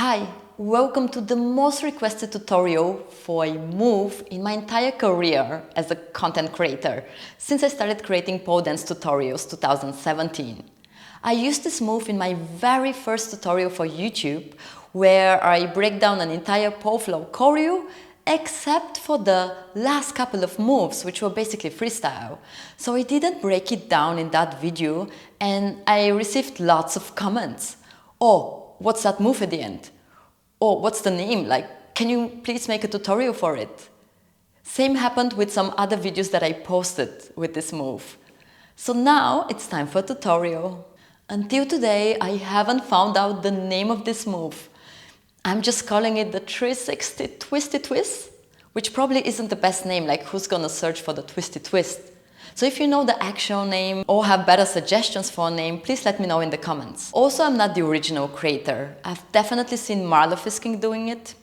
Hi, welcome to the most requested tutorial for a move in my entire career as a content creator since I started creating pole dance tutorials 2017. I used this move in my very first tutorial for YouTube where I break down an entire pole flow choreo except for the last couple of moves, which were basically freestyle. So I didn't break it down in that video and I received lots of comments. Oh, what's that move at the end? Oh, what's the name? Like, can you please make a tutorial for it? Same happened with some other videos that I posted with this move. So now it's time for a tutorial. Until today, I haven't found out the name of this move. I'm just calling it the 360 Twisty Twist, which probably isn't the best name, like who's gonna search for the Twisty Twist? So if you know the actual name or have better suggestions for a name, please let me know in the comments. Also, I'm not the original creator. I've definitely seen Marlo Fisking doing it,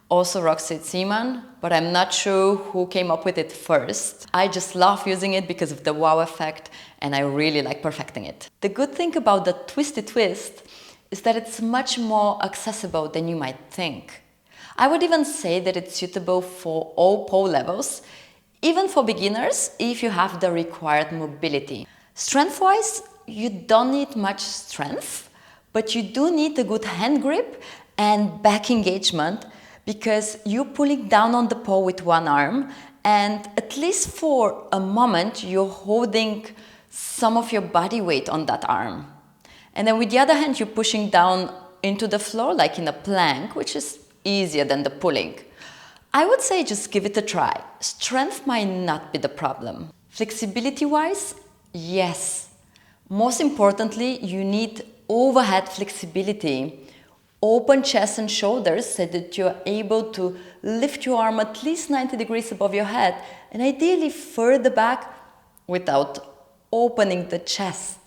also Roxy Seaman, but I'm not sure who came up with it first. I just love using it because of the wow effect and I really like perfecting it. The good thing about the Twisty Twist is that it's much more accessible than you might think. I would even say that it's suitable for all pole levels, even for beginners if you have the required mobility. Strength-wise, you don't need much strength, but you do need a good hand grip and back engagement because you're pulling down on the pole with one arm and at least for a moment you're holding some of your body weight on that arm. And then with the other hand, you're pushing down into the floor like in a plank, which is easier than the pulling. I would say just give it a try. Strength might not be the problem. Flexibility-wise, yes. Most importantly, you need overhead flexibility. Open chest and shoulders so that you're able to lift your arm at least 90 degrees above your head and ideally further back without opening the chest.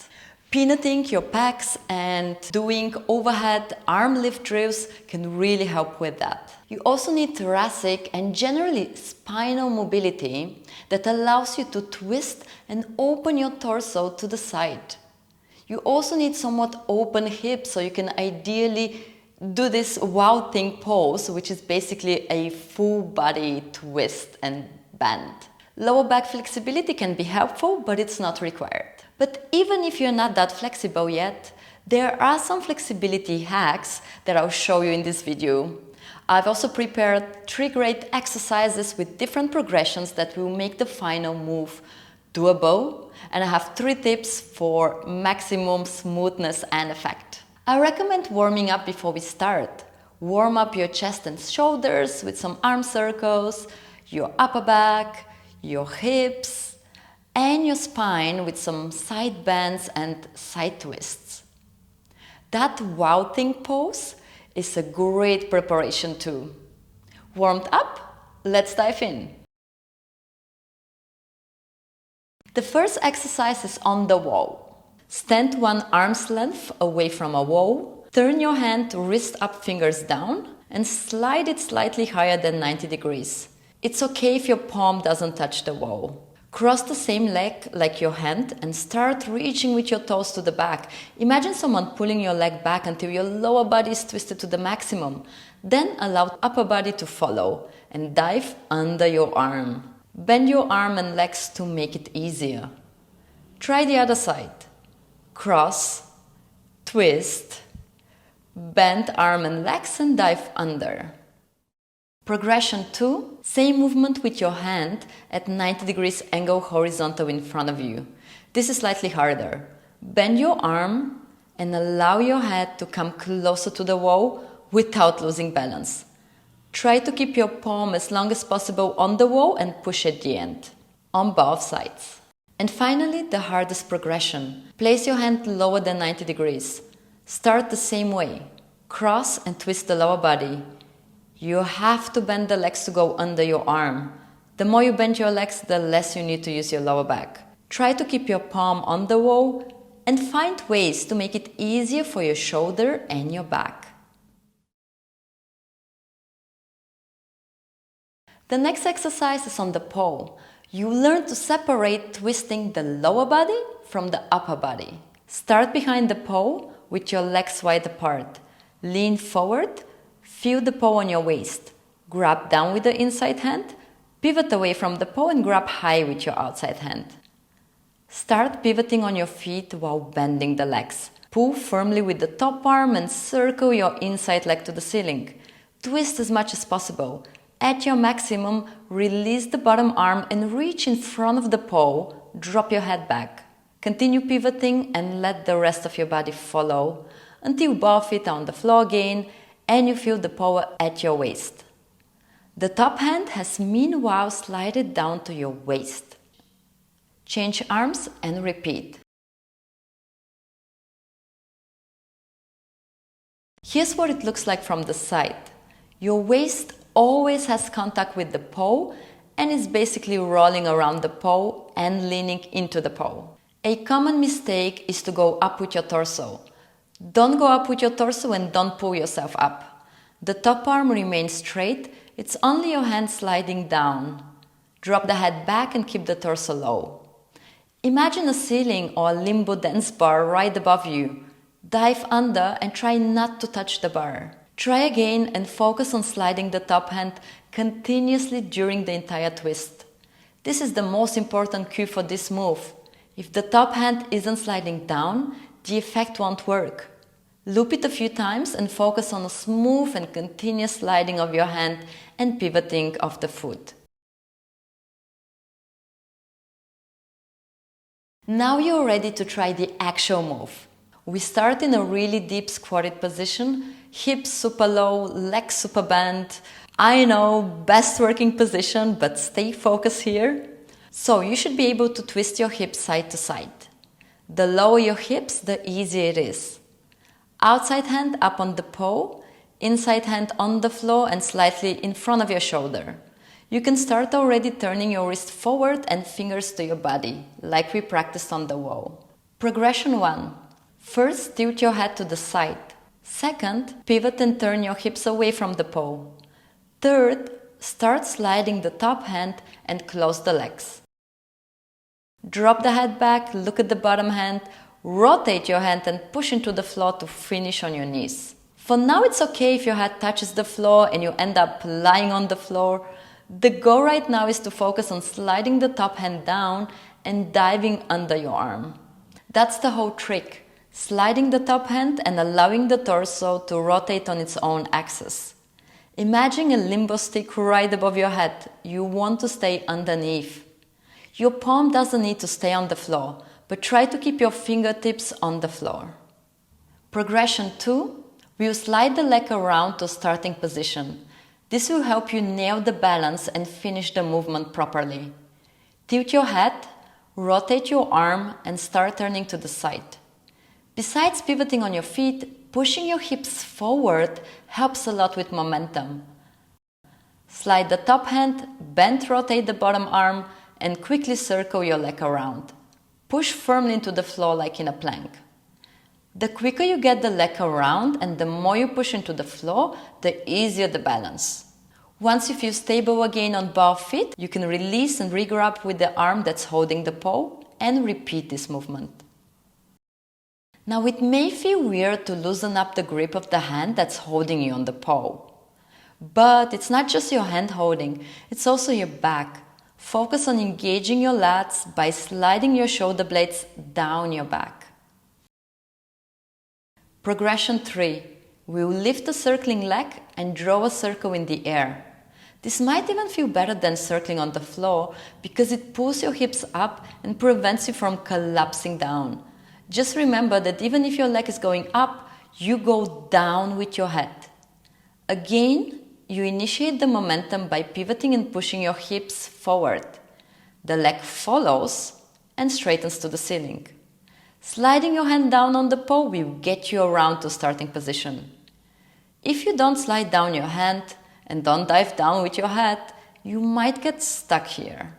Pinotting your pecs and doing overhead arm lift drills can really help with that. You also need thoracic and generally spinal mobility that allows you to twist and open your torso to the side. You also need somewhat open hips so you can ideally do this wow thing pose, which is basically a full body twist and bend. Lower back flexibility can be helpful, but it's not required. But even if you're not that flexible yet, there are some flexibility hacks that I'll show you in this video. I've also prepared 3 great exercises with different progressions that will make the final move doable, and I have 3 tips for maximum smoothness and effect. I recommend warming up before we start. Warm up your chest and shoulders with some arm circles, your upper back, your hips, and your spine with some side bends and side twists. That wow thing pose is a great preparation too. Warmed up? Let's dive in. The first exercise is on the wall. Stand one arm's length away from a wall, turn your hand wrist up, fingers down, and slide it slightly higher than 90 degrees. It's okay if your palm doesn't touch the wall. Cross the same leg like your hand and start reaching with your toes to the back. Imagine someone pulling your leg back until your lower body is twisted to the maximum. Then allow upper body to follow and dive under your arm. Bend your arm and legs to make it easier. Try the other side. Cross, twist, bend arm and legs and dive under. Progression 2, same movement with your hand at 90 degrees angle horizontal in front of you. This is slightly harder. Bend your arm and allow your head to come closer to the wall without losing balance. Try to keep your palm as long as possible on the wall and push at the end, on both sides. And finally, the hardest progression. Place your hand lower than 90 degrees. Start the same way. Cross and twist the lower body. You have to bend the legs to go under your arm. The more you bend your legs, the less you need to use your lower back. Try to keep your palm on the wall and find ways to make it easier for your shoulder and your back. The next exercise is on the pole. You learn to separate twisting the lower body from the upper body. Start behind the pole with your legs wide apart. Lean forward, Feel the pole on your waist. Grab down with the inside hand, pivot away from the pole and grab high with your outside hand. Start pivoting on your feet while bending the legs. Pull firmly with the top arm and circle your inside leg to the ceiling. Twist as much as possible. At your maximum, release the bottom arm and reach in front of the pole. Drop your head back. Continue pivoting and let the rest of your body follow until both feet are on the floor again and you feel the pole at your waist. The top hand has meanwhile slided down to your waist. Change arms and repeat. Here's what it looks like from the side. Your waist always has contact with the pole and is basically rolling around the pole and leaning into the pole. A common mistake is to go up with your torso. Don't go up with your torso and don't pull yourself up. The top arm remains straight, it's only your hand sliding down. Drop the head back and keep the torso low. Imagine a ceiling or a limbo dance bar right above you. Dive under and try not to touch the bar. Try again and focus on sliding the top hand continuously during the entire twist. This is the most important cue for this move. If the top hand isn't sliding down, the effect won't work. Loop it a few times and focus on a smooth and continuous sliding of your hand and pivoting of the foot. Now you're ready to try the actual move. We start in a really deep squatted position, hips super low, legs super bent. I know, best working position, but stay focused here. So you should be able to twist your hips side to side. The lower your hips, the easier it is. Outside hand up on the pole, inside hand on the floor and slightly in front of your shoulder. You can start already turning your wrist forward and fingers to your body, like we practiced on the wall. Progression 1. First, tilt your head to the side. Second, pivot and turn your hips away from the pole. Third, start sliding the top hand and close the legs. Drop the head back, look at the bottom hand, rotate your hand and push into the floor to finish on your knees. For now it's okay if your head touches the floor and you end up lying on the floor. The goal right now is to focus on sliding the top hand down and diving under your arm. That's the whole trick, sliding the top hand and allowing the torso to rotate on its own axis. Imagine a limbo stick right above your head. You want to stay underneath. Your palm doesn't need to stay on the floor, but try to keep your fingertips on the floor. Progression 2. We'll slide the leg around to starting position. This will help you nail the balance and finish the movement properly. Tilt your head, rotate your arm and start turning to the side. Besides pivoting on your feet, pushing your hips forward helps a lot with momentum. Slide the top hand, bend, rotate the bottom arm and quickly circle your leg around. Push firmly into the floor like in a plank. The quicker you get the leg around and the more you push into the floor, the easier the balance. Once you feel stable again on both feet, you can release and re-grab with the arm that's holding the pole and repeat this movement. Now it may feel weird to loosen up the grip of the hand that's holding you on the pole. But it's not just your hand holding, it's also your back. Focus on engaging your lats by sliding your shoulder blades down your back. Progression 3. We will lift the circling leg and draw a circle in the air. This might even feel better than circling on the floor because it pulls your hips up and prevents you from collapsing down. Just remember that even if your leg is going up, you go down with your head. Again, you initiate the momentum by pivoting and pushing your hips forward. The leg follows and straightens to the ceiling. Sliding your hand down on the pole will get you around to starting position. If you don't slide down your hand and don't dive down with your head, you might get stuck here.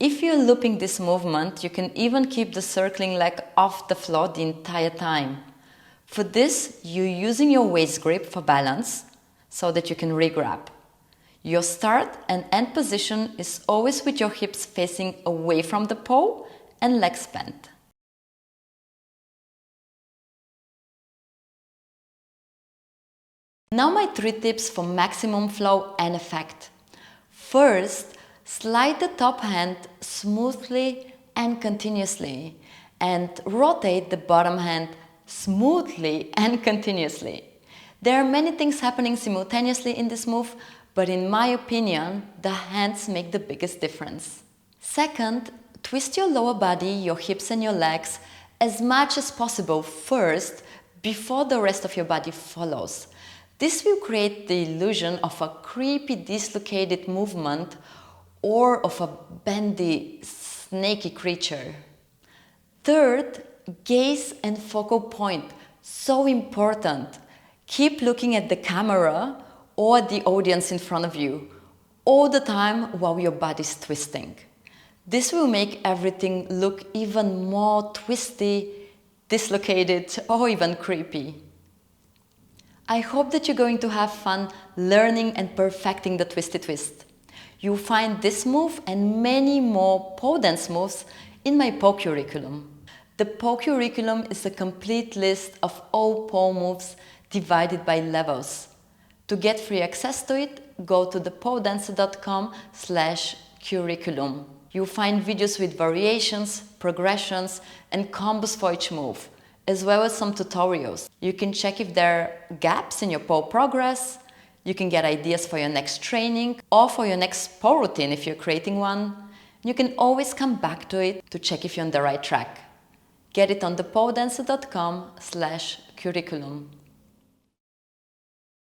If you're looping this movement, you can even keep the circling leg off the floor the entire time. For this, you're using your waist grip for balance so that you can re-grab. Your start and end position is always with your hips facing away from the pole and legs bent. Now my 3 tips for maximum flow and effect. First, slide the top hand smoothly and continuously, and rotate the bottom hand smoothly and continuously. There are many things happening simultaneously in this move, but in my opinion, the hands make the biggest difference. Second, twist your lower body, your hips and your legs as much as possible first before the rest of your body follows. This will create the illusion of a creepy dislocated movement or of a bendy, snaky creature. Third, gaze and focal point. So important. Keep looking at the camera or the audience in front of you all the time while your body is twisting. This will make everything look even more twisty, dislocated, or even creepy. I hope that you're going to have fun learning and perfecting the twisty twist. You'll find this move and many more pole dance moves in my pole curriculum. The pole curriculum is a complete list of all pole moves divided by levels. To get free access to it, go to thepoledancer.com/curriculum. You'll find videos with variations, progressions, and combos for each move, as well as some tutorials. You can check if there are gaps in your pole progress. You can get ideas for your next training or for your next pole routine if you're creating one. You can always come back to it to check if you're on the right track. Get it on thepoledancer.com/curriculum.